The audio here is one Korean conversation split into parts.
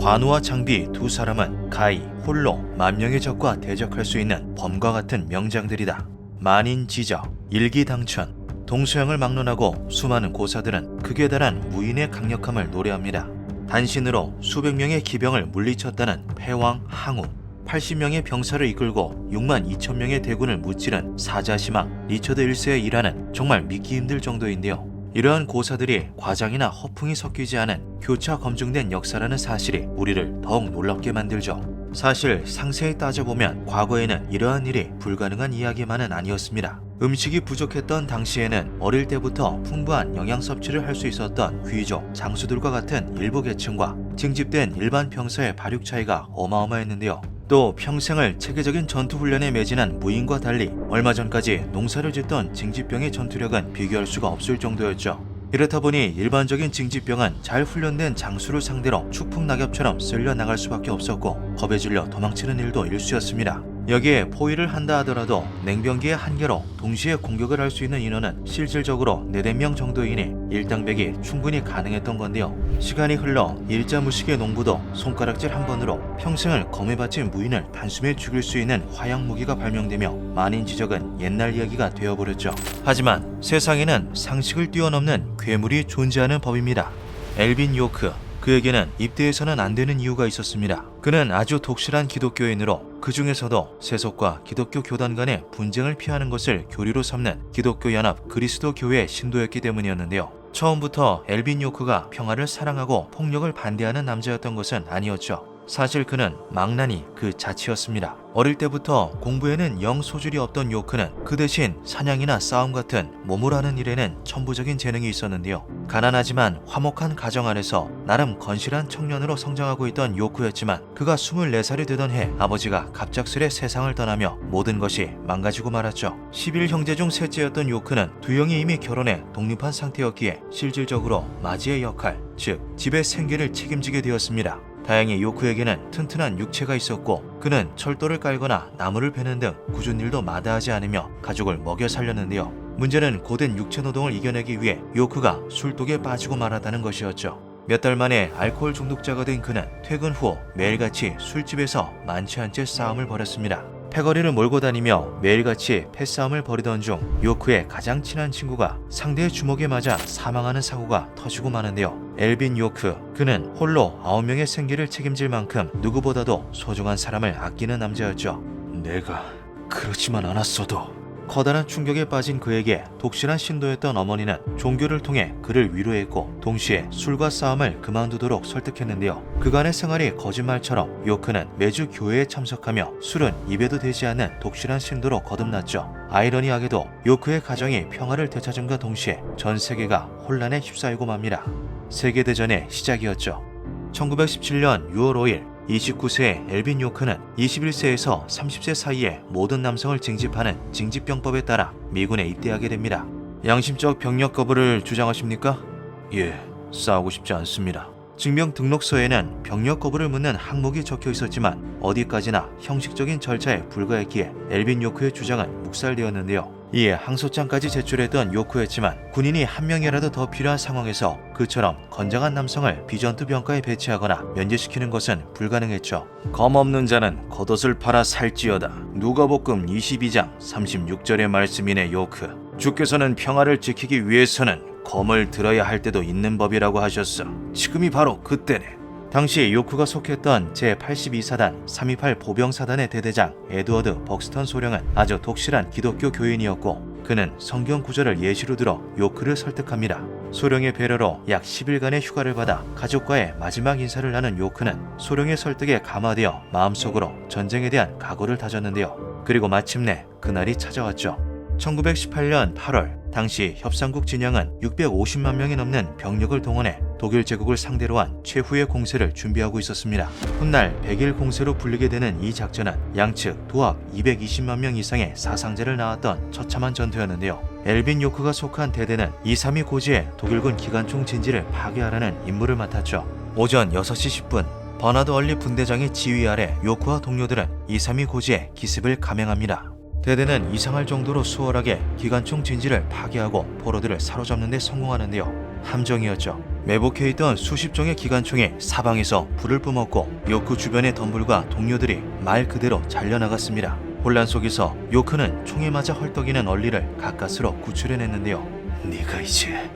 관우와 장비 두 사람은 가히 홀로 만 명의 적과 대적할 수 있는 범과 같은 명장들이다. 만인지적, 일기당천, 동서양을 막론하고 수많은 고사들은 극에 달한 무인의 강력함을 노래합니다. 단신으로 수백 명의 기병을 물리쳤다는 패왕 항우, 80명의 병사를 이끌고 6만 2천 명의 대군을 무찌른 사자시망 리처드 1세의 일화는 정말 믿기 힘들 정도인데요. 이러한 고사들이 과장이나 허풍이 섞이지 않은 교차 검증된 역사라는 사실이 우리를 더욱 놀랍게 만들죠. 사실 상세히 따져보면 과거에는 이러한 일이 불가능한 이야기만은 아니었습니다. 음식이 부족했던 당시에는 어릴 때부터 풍부한 영양 섭취를 할 수 있었던 귀족, 장수들과 같은 일부 계층과 징집된 일반 병사의 발육 차이가 어마어마했는데요. 또 평생을 체계적인 전투훈련에 매진한 무인과 달리 얼마 전까지 농사를 짓던 징집병의 전투력은 비교할 수가 없을 정도였죠. 이렇다 보니 일반적인 징집병은 잘 훈련된 장수를 상대로 추풍낙엽처럼 쓸려 나갈 수밖에 없었고 겁에 질려 도망치는 일도 일쑤였습니다. 여기에 포위를 한다 하더라도 냉병기의 한계로 동시에 공격을 할 수 있는 인원은 실질적으로 4~5명 정도이니 일당백이 충분히 가능했던 건데요. 시간이 흘러 일자무식의 농부도 손가락질 한 번으로 평생을 검에 바친 무인을 단숨에 죽일 수 있는 화약 무기가 발명되며 만인지적은 옛날 이야기가 되어버렸죠. 하지만 세상에는 상식을 뛰어넘는 괴물이 존재하는 법입니다. 엘빈 요크, 그에게는 입대해서는 안 되는 이유가 있었습니다. 그는 아주 독실한 기독교인으로 그 중에서도 세속과 기독교 교단 간의 분쟁을 피하는 것을 교리로 삼는 기독교 연합 그리스도 교회의 신도였기 때문이었는데요. 처음부터 엘빈 요크가 평화를 사랑하고 폭력을 반대하는 남자였던 것은 아니었죠. 사실 그는 망나니 그 자체였습니다. 어릴 때부터 공부에는 영 소질이 없던 요크는 그 대신 사냥이나 싸움 같은 몸으로 하는 일에는 천부적인 재능이 있었는데요. 가난하지만 화목한 가정 안에서 나름 건실한 청년으로 성장하고 있던 요크였지만 그가 24살이 되던 해 아버지가 갑작스레 세상을 떠나며 모든 것이 망가지고 말았죠. 11형제 중 셋째였던 요크는 두 형이 이미 결혼해 독립한 상태였기에 실질적으로 맞이의 역할, 즉 집의 생계를 책임지게 되었습니다. 다행히 요크에게는 튼튼한 육체가 있었고 그는 철도를 깔거나 나무를 베는 등 굳은 일도 마다하지 않으며 가족을 먹여 살렸는데요. 문제는 고된 육체 노동을 이겨내기 위해 요크가 술독에 빠지고 말았다는 것이었죠. 몇 달 만에 알코올 중독자가 된 그는 퇴근 후 매일같이 술집에서 많지 않게 싸움을 벌였습니다. 패거리를 몰고 다니며 매일같이 패싸움을 벌이던 중 요크의 가장 친한 친구가 상대의 주먹에 맞아 사망하는 사고가 터지고 마는데요. 엘빈 요크, 그는 홀로 9명의 생계를 책임질 만큼 누구보다도 소중한 사람을 아끼는 남자였죠. 내가 그렇지만 않았어도. 커다란 충격에 빠진 그에게 독실한 신도였던 어머니는 종교를 통해 그를 위로했고 동시에 술과 싸움을 그만두도록 설득했는데요. 그간의 생활이 거짓말처럼 요크는 매주 교회에 참석하며 술은 입에도 대지 않는 독실한 신도로 거듭났죠. 아이러니하게도 요크의 가정이 평화를 되찾음과 동시에 전 세계가 혼란에 휩싸이고 맙니다. 세계대전의 시작이었죠. 1917년 6월 5일 29세의 엘빈 요크는 21세에서 30세 사이의 모든 남성을 징집하는 징집병법에 따라 미군에 입대하게 됩니다. 양심적 병력 거부를 주장하십니까? 예, 싸우고 싶지 않습니다. 증명 등록서에는 병력 거부를 묻는 항목이 적혀 있었지만 어디까지나 형식적인 절차에 불과했기에 엘빈 요크의 주장은 묵살되었는데요. 이에 항소장까지 제출했던 요크였지만 군인이 한 명이라도 더 필요한 상황에서 그처럼 건장한 남성을 비전투 병가에 배치하거나 면제시키는 것은 불가능했죠. 검 없는 자는 겉옷을 팔아 살지어다. 누가복음 22장 36절의 말씀이네. 요크, 주께서는 평화를 지키기 위해서는 검을 들어야 할 때도 있는 법이라고 하셨어. 지금이 바로 그때네. 당시 요크가 속했던 제82사단 328 보병사단의 대대장 에드워드 벅스턴 소령은 아주 독실한 기독교 교인이었고 그는 성경 구절을 예시로 들어 요크를 설득합니다. 소령의 배려로 약 10일간의 휴가를 받아 가족과의 마지막 인사를 나눈 요크는 소령의 설득에 감화되어 마음속으로 전쟁에 대한 각오를 다졌는데요. 그리고 마침내 그날이 찾아왔죠. 1918년 8월 당시 협상국 진영은 650만 명이 넘는 병력을 동원해 독일 제국을 상대로 한 최후의 공세를 준비하고 있었습니다. 훗날 100일 공세로 불리게 되는 이 작전은 양측 도합 220만 명 이상의 사상자를 낳았던 처참한 전투였는데요. 엘빈 요크가 속한 대대는 232 고지의 독일군 기관총 진지를 파괴하라는 임무를 맡았죠. 오전 6시 10분 버나드 얼리 분대장의 지휘 아래 요크와 동료들은 232 고지에 기습을 감행합니다. 대대는 이상할 정도로 수월하게 기관총 진지를 파괴하고 포로들을 사로잡는 데 성공하는데요. 함정이었죠. 매복해 있던 수십 종의 기관총이 사방에서 불을 뿜었고 요크 주변의 덤불과 동료들이 말 그대로 잘려나갔습니다. 혼란 속에서 요크는 총에 맞아 헐떡이는 얼리를 가까스로 구출해냈는데요. 네가 이제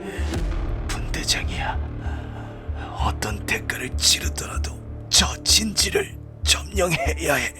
분대장이야. 어떤 대가를 치르더라도 저 진지를 점령해야 해.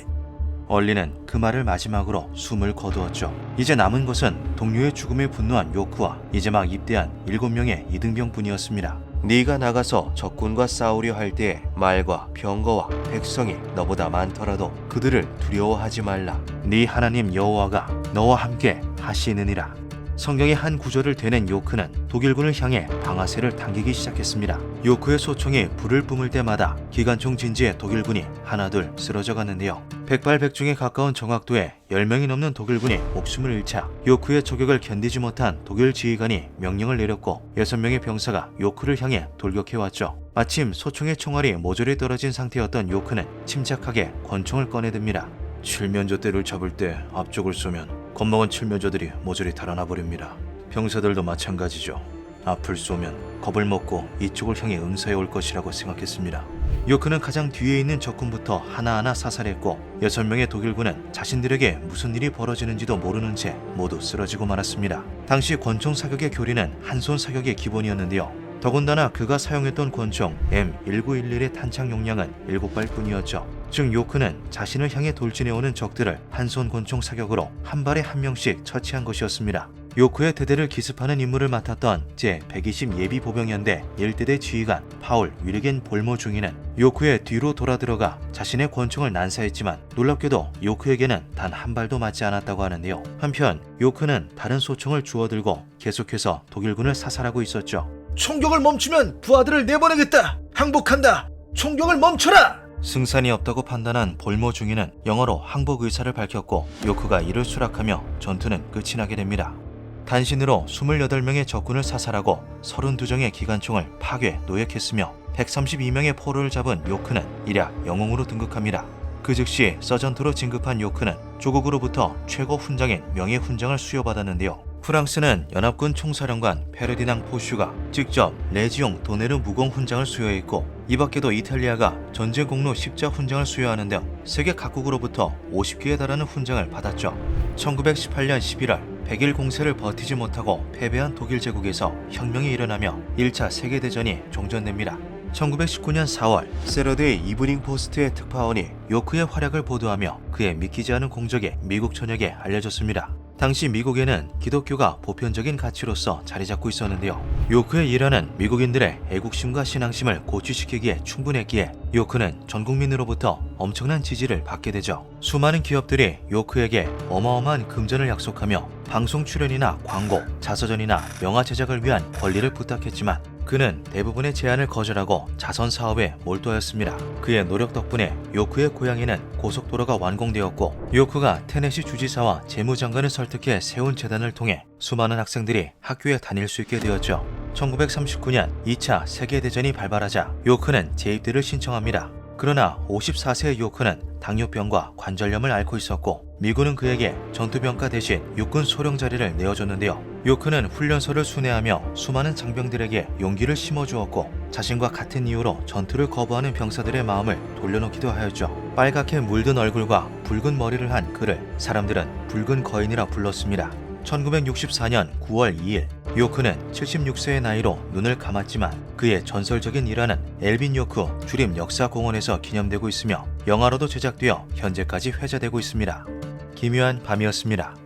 얼리는 그 말을 마지막으로 숨을 거두었죠. 이제 남은 것은 동료의 죽음에 분노한 요크와 이제 막 입대한 7명의 이등병뿐이었습니다. 네가 나가서 적군과 싸우려 할 때에 말과 병거와 백성이 너보다 많더라도 그들을 두려워하지 말라. 네 하나님 여호와가 너와 함께 하시느니라. 성경의 한 구절을 대낸 요크는 독일군을 향해 방아쇠를 당기기 시작했습니다. 요크의 소총이 불을 뿜을 때마다 기관총 진지의 독일군이 하나둘 쓰러져 갔는데요. 백발백중에 가까운 정확도에 10명이 넘는 독일군이 목숨을 잃자 요크의 초격을 견디지 못한 독일 지휘관이 명령을 내렸고 6명의 병사가 요크를 향해 돌격해왔죠. 마침 소총의 총알이 모조리 떨어진 상태였던 요크는 침착하게 권총을 꺼내듭니다. 칠면조대를 잡을 때 앞쪽을 쏘면 겁먹은 칠면조들이 모조리 달아나 버립니다. 병사들도 마찬가지죠. 앞을 쏘면 겁을 먹고 이쪽을 향해 응사해 올 것이라고 생각했습니다. 요크는 가장 뒤에 있는 적군부터 하나하나 사살했고 6명의 독일군은 자신들에게 무슨 일이 벌어지는지도 모르는 채 모두 쓰러지고 말았습니다. 당시 권총 사격의 교리는 한 손 사격이 기본이었는데요. 더군다나 그가 사용했던 권총 M1911의 탄창 용량은 7발뿐이었죠. 즉 요크는 자신을 향해 돌진해오는 적들을 한 손 권총 사격으로 한 발에 한 명씩 처치한 것이었습니다. 요크의 대대를 기습하는 임무를 맡았던 제120 예비보병연대 1대대 지휘관 파울 위르겐 볼모 중위는 요크의 뒤로 돌아 들어가 자신의 권총을 난사했지만 놀랍게도 요크에게는 단 한 발도 맞지 않았다고 하는데요. 한편 요크는 다른 소총을 주워들고 계속해서 독일군을 사살하고 있었죠. 총격을 멈추면 부하들을 내보내겠다. 항복한다. 총격을 멈춰라. 승산이 없다고 판단한 볼모 중위는 영어로 항복 의사를 밝혔고 요크가 이를 수락하며 전투는 끝이 나게 됩니다. 단신으로 28명의 적군을 사살하고 32정의 기관총을 파괴, 노획했으며 132명의 포로를 잡은 요크는 일약 영웅으로 등극합니다. 그 즉시 서전트로 진급한 요크는 조국으로부터 최고 훈장인 명예훈장을 수여받았는데요. 프랑스는 연합군 총사령관 페르디낭 포슈가 직접 레지옹 도네르 무공 훈장을 수여했고 이 밖에도 이탈리아가 전쟁 공로 십자 훈장을 수여하는 등 세계 각국으로부터 50개에 달하는 훈장을 받았죠. 1918년 11월 100일 공세를 버티지 못하고 패배한 독일 제국에서 혁명이 일어나며 1차 세계대전이 종전됩니다. 1919년 4월 세러데이 이브닝 포스트의 특파원이 요크의 활약을 보도하며 그의 믿기지 않은 공적이 미국 전역에 알려졌습니다. 당시 미국에는 기독교가 보편적인 가치로서 자리 잡고 있었는데요. 요크의 일화는 미국인들의 애국심과 신앙심을 고취시키기에 충분했기에 요크는 전 국민으로부터 엄청난 지지를 받게 되죠. 수많은 기업들이 요크에게 어마어마한 금전을 약속하며 방송 출연이나 광고, 자서전이나 영화 제작을 위한 권리를 부탁했지만 그는 대부분의 제안을 거절하고 자선 사업에 몰두하였습니다. 그의 노력 덕분에 요크의 고향에는 고속도로가 완공되었고 요크가 테네시 주지사와 재무장관을 설득해 세운 재단을 통해 수많은 학생들이 학교에 다닐 수 있게 되었죠. 1939년 2차 세계대전이 발발하자 요크는 재입대를 신청합니다. 그러나 54세의 요크는 당뇨병과 관절염을 앓고 있었고 미군은 그에게 전투병과 대신 육군 소령 자리를 내어줬는데요. 요크는 훈련소를 순회하며 수많은 장병들에게 용기를 심어주었고 자신과 같은 이유로 전투를 거부하는 병사들의 마음을 돌려놓기도 하였죠. 빨갛게 물든 얼굴과 붉은 머리를 한 그를 사람들은 붉은 거인이라 불렀습니다. 1964년 9월 2일 요크는 76세의 나이로 눈을 감았지만 그의 전설적인 일화는 엘빈 요크 주림 역사공원에서 기념되고 있으며 영화로도 제작되어 현재까지 회자되고 있습니다. 기묘한 밤이었습니다.